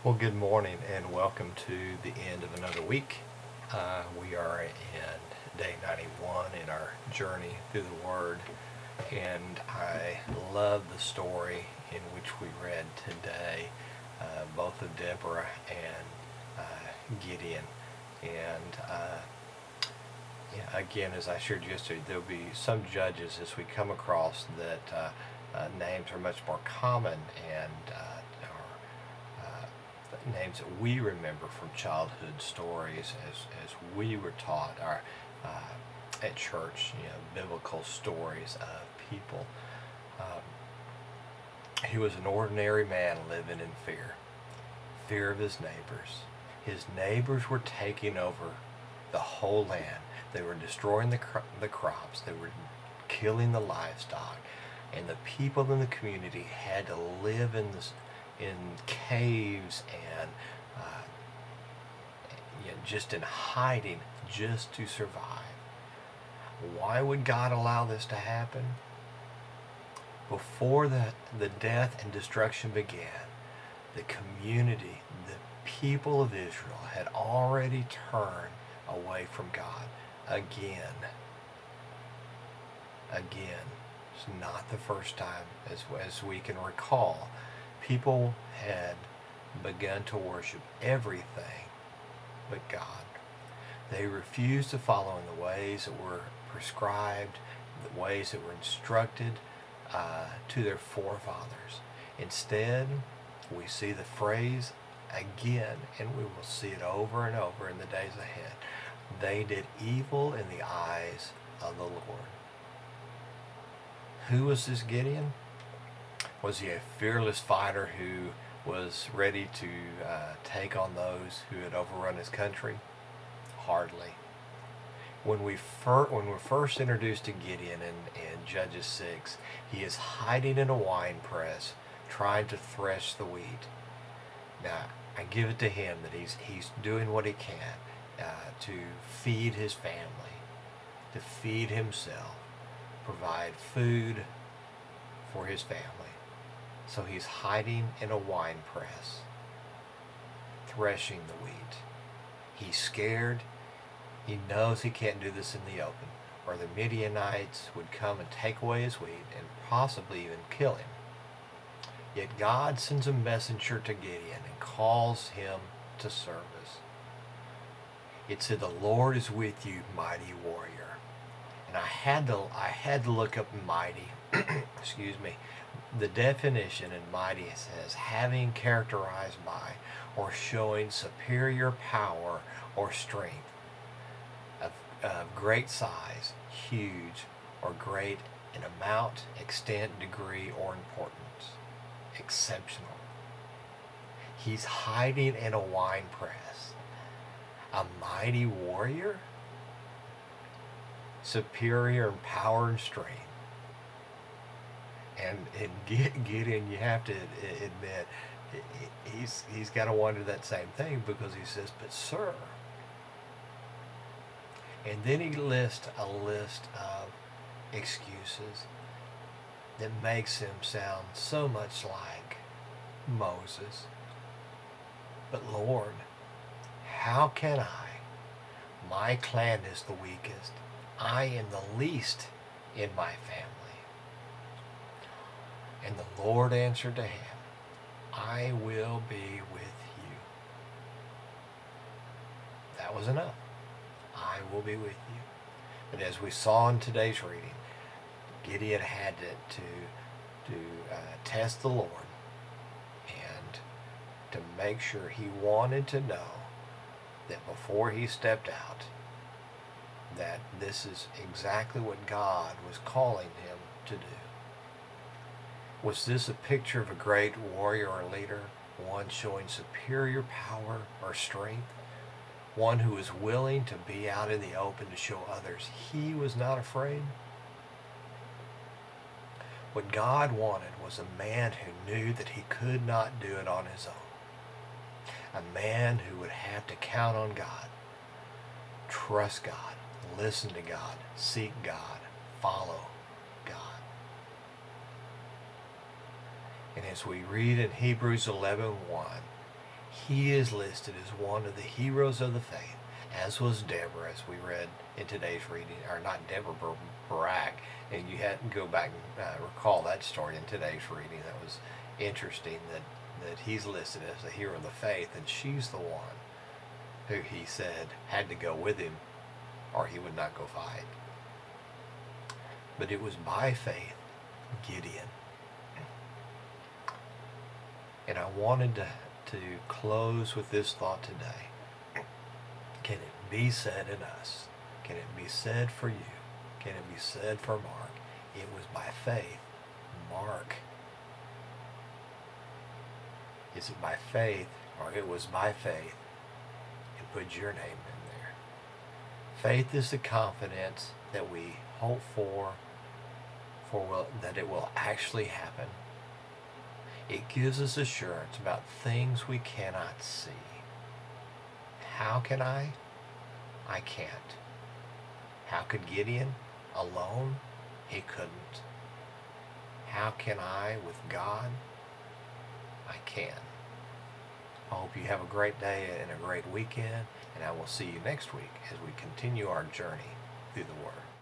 Well, good morning and welcome to the end of another week. We are in day 91 in our journey through the Word, and I love the story in which we read today, both of Deborah and Gideon. And again, as I shared yesterday, there'll be some judges as we come across that names are much more common and names that we remember from childhood stories as we were taught at church, biblical stories of people. He was an ordinary man living in fear of his neighbors. His neighbors were taking over the whole land. They were destroying the crops. They were killing the livestock, and the people in the community had to live in caves and just in hiding just to survive. Why would God allow this to happen? Before the death and destruction began, the community, the people of Israel had already turned away from God again. It's not the first time, as we can recall. People had begun to worship everything but God. They refused to follow in the ways that were prescribed, the ways that were instructed to their forefathers. Instead, we see the phrase again, and we will see it over and over in the days ahead. They did evil in the eyes of the Lord. Who was this Gideon? Was he a fearless fighter who was ready to take on those who had overrun his country? Hardly. When we're first introduced to Gideon in Judges 6, he is hiding in a wine press, trying to thresh the wheat. Now, I give it to him that he's doing what he can to feed his family, to feed himself, provide food for his family. So he's hiding in a wine press, threshing the wheat. He's scared. He knows he can't do this in the open, or the Midianites would come and take away his wheat and possibly even kill him. Yet God sends a messenger to Gideon and calls him to service. It said, "The Lord is with you, mighty warrior." And I had to look up mighty. Excuse me. The definition in mighty says having characterized by or showing superior power or strength, of great size, huge, or great in amount, extent, degree, or importance. Exceptional. He's hiding in a wine press. A mighty warrior? Superior in power and strength. And Gideon, you have to admit, he's got to wonder that same thing, because he says, "But sir." And then he lists a list of excuses that makes him sound so much like Moses. "But Lord, how can I? My clan is the weakest. I am the least in my family." And the Lord answered to him, "I will be with you." That was enough. I will be with you. But as we saw in today's reading, Gideon had to test the Lord, and to make sure. He wanted to know that before he stepped out, that this is exactly what God was calling him to do. Was this a picture of a great warrior or leader, one showing superior power or strength, one who was willing to be out in the open to show others he was not afraid? What God wanted was a man who knew that he could not do it on his own. A man who would have to count on God, trust God, listen to God, seek God, follow God. And as we read in Hebrews 11:1, he is listed as one of the heroes of the faith, as was Deborah, as we read in today's reading, or not Deborah, Barak. And you had to go back and recall that story in today's reading. That was interesting that he's listed as a hero of the faith, and she's the one who he said had to go with him or he would not go fight. But it was by faith, Gideon. And I wanted to close with this thought today. Can it be said in us? Can it be said for you? Can it be said for Mark? It was by faith. Mark. Is it by faith, or it was by faith? And put your name in there. Faith is the confidence that we hope for that it will actually happen. It gives us assurance about things we cannot see. How can I? I can't. How could Gideon? Alone? He couldn't. How can I with God? I can. I hope you have a great day and a great weekend, and I will see you next week as we continue our journey through the Word.